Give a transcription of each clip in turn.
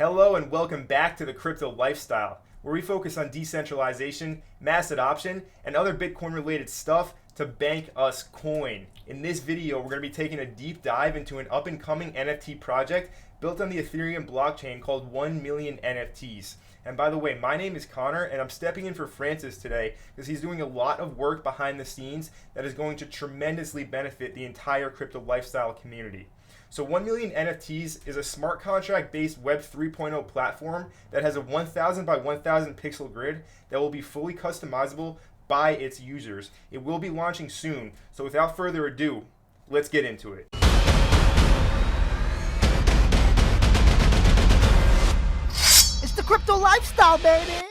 Hello and welcome back to the Crypto Lifestyle, where we focus on decentralization, mass adoption, and other Bitcoin related stuff to bank us coin. In this video, we're going to be taking a deep dive into an up and coming NFT project built on the Ethereum blockchain called 1MlnNFTs. NFTs. And by the way, my name is Connor and I'm stepping in for Francis today because he's doing a lot of work behind the scenes that is going to tremendously benefit the entire Crypto Lifestyle community. So 1MlnNFTs NFTs is a smart contract based Web 3.0 platform that has a 1000 by 1000 pixel grid that will be fully customizable by its users. It will be launching soon. So without further ado, let's get into it. It's the Crypto Lifestyle, baby!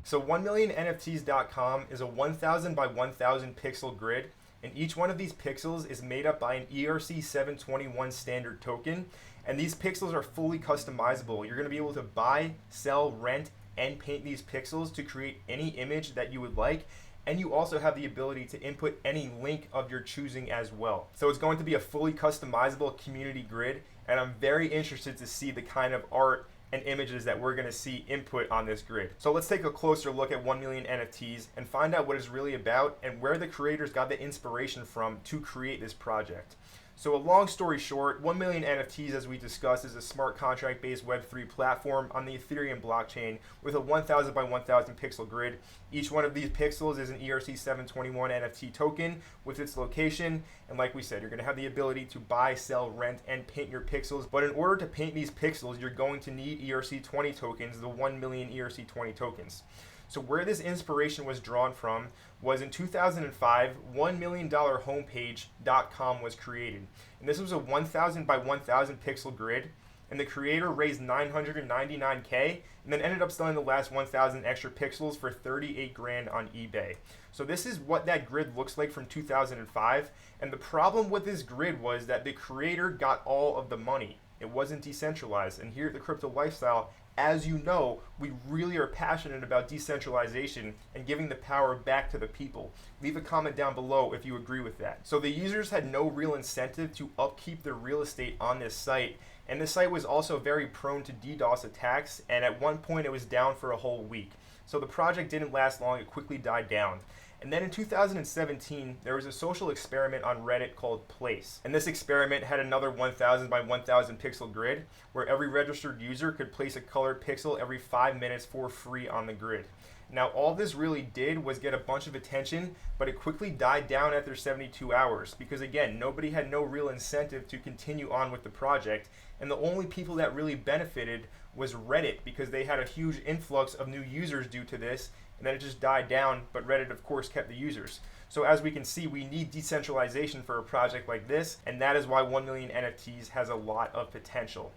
So 1MlnNFTs.com is a 1000 by 1000 pixel grid, and each one of these pixels is made up by an ERC-721 standard token, and these pixels are fully customizable. You're going to be able to buy, sell, rent, and paint these pixels to create any image that you would like, and you also have the ability to input any link of your choosing as well. So it's going to be a fully customizable community grid, and I'm very interested to see the kind of art and images that we're going to see input on this grid. So let's take a closer look at 1MlnNFTs NFTs and find out what it's really about and where the creators got the inspiration from to create this project. So a long story short, 1MlnNFTs NFTs, as we discussed, is a smart contract-based Web3 platform on the Ethereum blockchain with a 1000 by 1000 pixel grid. Each one of these pixels is an ERC-721 NFT token with its location. And like we said, you're going to have the ability to buy, sell, rent, and paint your pixels. But in order to paint these pixels, you're going to need ERC-20 tokens, the 1 million ERC-20 tokens. So where this inspiration was drawn from was in 2005, $1millionhomepage.com was created. And this was a 1000 by 1000 pixel grid, and the creator raised $999K and then ended up selling the last 1000 extra pixels for 38 grand on eBay. So this is what that grid looks like from 2005, and the problem with this grid was that the creator got all of the money. It wasn't decentralized, and here at the Crypto Lifestyle, as you know, we really are passionate about decentralization and giving the power back to the people. Leave a comment down below if you agree with that. So the users had no real incentive to upkeep their real estate on this site, and the site was also very prone to DDoS attacks, and at one point it was down for a whole week. So the project didn't last long, it quickly died down. And then in 2017, there was a social experiment on Reddit called Place. And this experiment had another 1000 by 1000 pixel grid where every registered user could place a colored pixel every 5 minutes for free on the grid. Now all this really did was get a bunch of attention, but it quickly died down after 72 hours because again, nobody had no real incentive to continue on with the project, and the only people that really benefited was Reddit because they had a huge influx of new users due to this, and then it just died down, but Reddit of course kept the users. So as we can see, we need decentralization for a project like this, and that is why 1MlnNFTs NFTs has a lot of potential.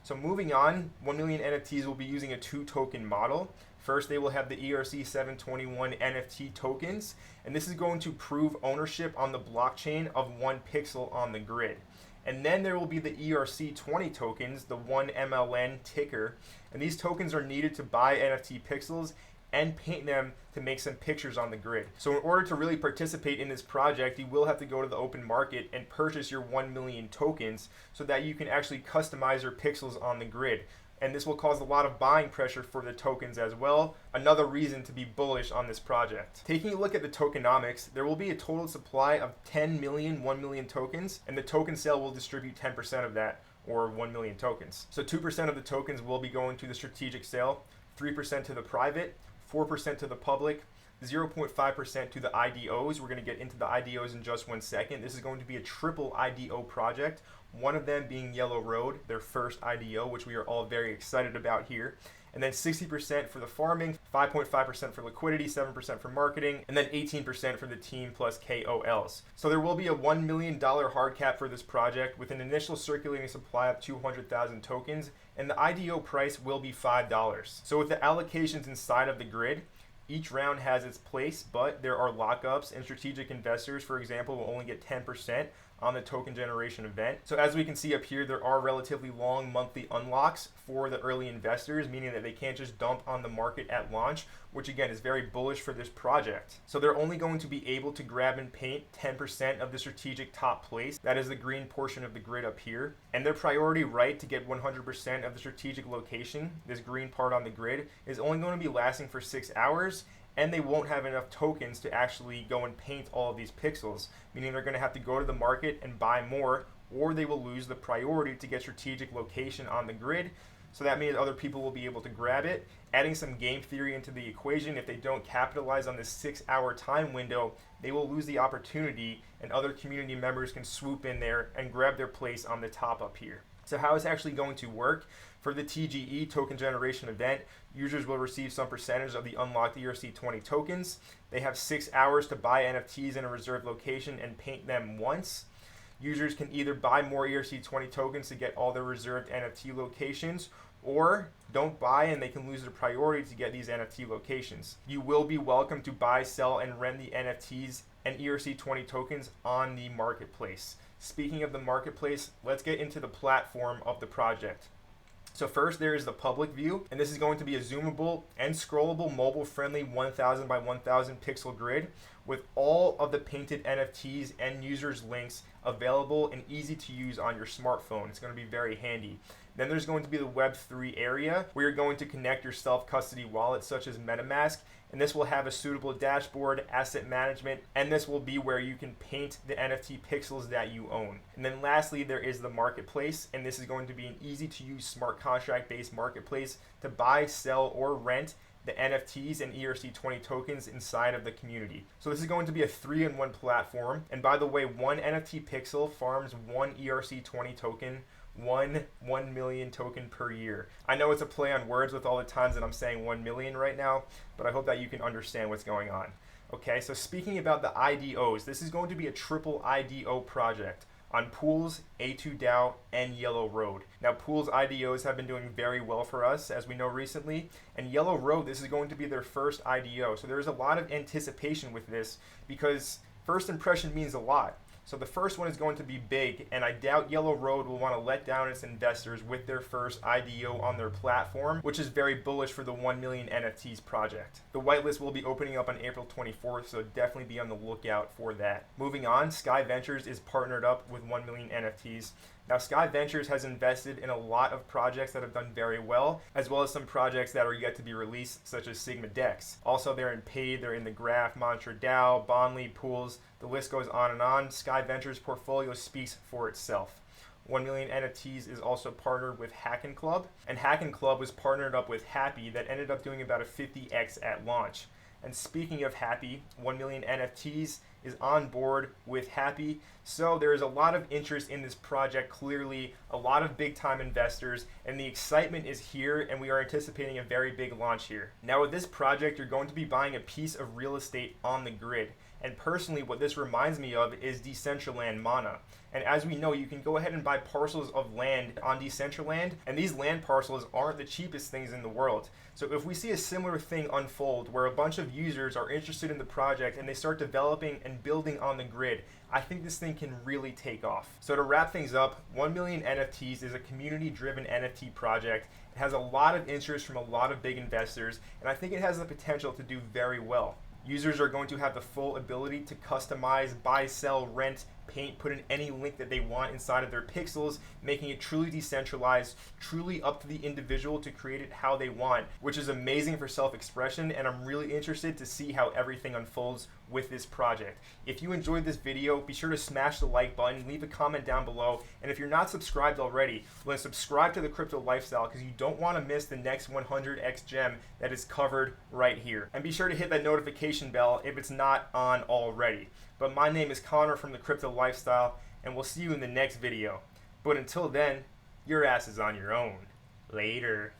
So moving on, 1MlnNFTs NFTs will be using a 2-token model. First, they will have the ERC-721 NFT tokens, and this is going to prove ownership on the blockchain of 1 pixel on the grid. And then there will be the ERC-20 tokens, the 1MLN ticker, and these tokens are needed to buy NFT pixels and paint them to make some pictures on the grid. So in order to really participate in this project, you will have to go to the open market and purchase your 1 million tokens so that you can actually customize your pixels on the grid. And this will cause a lot of buying pressure for the tokens as well. Another reason to be bullish on this project. Taking a look at the tokenomics, there will be a total supply of 10 million 1 million tokens, and the token sale will distribute 10% of that, or 1 million tokens. So 2% of the tokens will be going to the strategic sale, 3% to the private, 4% to the public, 0.5% to the IDOs. We're going to get into the IDOs in just 1 second. This is going to be a triple IDO project, one of them being Yellow Road, their first IDO, which we are all very excited about here. And then 60% for the farming, 5.5% for liquidity, 7% for marketing, and then 18% for the team plus KOLs. So there will be a $1 million hard cap for this project with an initial circulating supply of 200,000 tokens, and the IDO price will be $5. So with the allocations inside of the grid, each round has its place, but there are lockups, and strategic investors, for example, will only get 10% on the token generation event. So as we can see up here, there are relatively long monthly unlocks for the early investors, meaning that they can't just dump on the market at launch, which again is very bullish for this project. So they're only going to be able to grab and paint 10% of the strategic top place. That is the green portion of the grid up here. And their priority right to get 100% of the strategic location, this green part on the grid, is only going to be lasting for 6 hours. And they won't have enough tokens to actually go and paint all of these pixels, meaning they're going to have to go to the market and buy more, or they will lose the priority to get strategic location on the grid. So that means other people will be able to grab it. Adding some game theory into the equation, if they don't capitalize on this 6-hour time window, they will lose the opportunity, and other community members can swoop in there and grab their place on the top up here. So how it's actually going to work, for the TGE token generation event, users will receive some percentage of the unlocked ERC-20 tokens. They have 6 hours to buy NFTs in a reserved location and paint them once. Users can either buy more ERC-20 tokens to get all their reserved NFT locations, or don't buy and they can lose their priority to get these NFT locations. You will be welcome to buy, sell, and rent the NFTs and ERC-20 tokens on the marketplace. Speaking of the marketplace, let's get into the platform of the project. So first there is the public view, and this is going to be a zoomable and scrollable mobile-friendly 1000 by 1000 pixel grid with all of the painted NFTs and users' links available and easy to use on your smartphone. It's going to be very handy. Then there's going to be the Web3 area where you're going to connect your self-custody wallets such as Metamask, and this will have a suitable dashboard, asset management, and this will be where you can paint the NFT pixels that you own. And then lastly, there is the marketplace, and this is going to be an easy to use smart contract based marketplace to buy, sell, or rent the NFTs and ERC-20 tokens inside of the community. So this is going to be a 3-in-1 platform. And by the way, one NFT pixel farms one ERC-20 token, 1 million token per year. I know it's a play on words with all the times that I'm saying 1 million right now, but I hope that you can understand what's going on. Okay, so speaking about the IDOs, this is going to be a triple IDO project on Pools, A2DAO, and Yellow Road. Now, Pools IDOs have been doing very well for us, as we know recently, and Yellow Road, this is going to be their first IDO. So there's a lot of anticipation with this because first impression means a lot. So the first one is going to be big, and I doubt Yellow Road will want to let down its investors with their first IDO on their platform, which is very bullish for the 1 million NFTs project. The whitelist will be opening up on April 24th, so definitely be on the lookout for that. Moving on, Sky Ventures is partnered up with 1 million NFTs. Now, Sky Ventures has invested in a lot of projects that have done very well, as well as some projects that are yet to be released, such as Sigma Dex. Also, they're in Paid, they're in the Graph, Mantra DAO, Bondly, Pools, the list goes on and on. Sky Ventures' portfolio speaks for itself. 1 million NFTs is also partnered with Hackin' Club, and Hackin' Club was partnered up with Happy that ended up doing about a 50x at launch. And speaking of Happy, 1 million NFTs is on board with Happy. So there is a lot of interest in this project, clearly a lot of big time investors, and the excitement is here, and we are anticipating a very big launch here. Now with this project, you're going to be buying a piece of real estate on the grid. And personally, what this reminds me of is Decentraland Mana. And as we know, you can go ahead and buy parcels of land on Decentraland, and these land parcels aren't the cheapest things in the world. So if we see a similar thing unfold where a bunch of users are interested in the project and they start developing and building on the grid, I think this thing can really take off. So to wrap things up, 1 million NFTs is a community-driven NFT project. It has a lot of interest from a lot of big investors, and I think it has the potential to do very well. Users are going to have the full ability to customize, buy, sell, rent, paint, put in any link that they want inside of their pixels, making it truly decentralized, truly up to the individual to create it how they want, which is amazing for self-expression, and I'm really interested to see how everything unfolds with this project. If you enjoyed this video, be sure to smash the like button, leave a comment down below, and if you're not subscribed already, well, then subscribe to the Crypto Lifestyle because you don't want to miss the next 100x gem that is covered right here. And be sure to hit that notification bell if it's not on already. But my name is Connor from the Crypto Lifestyle, and we'll see you in the next video. But until then, your ass is on your own. Later.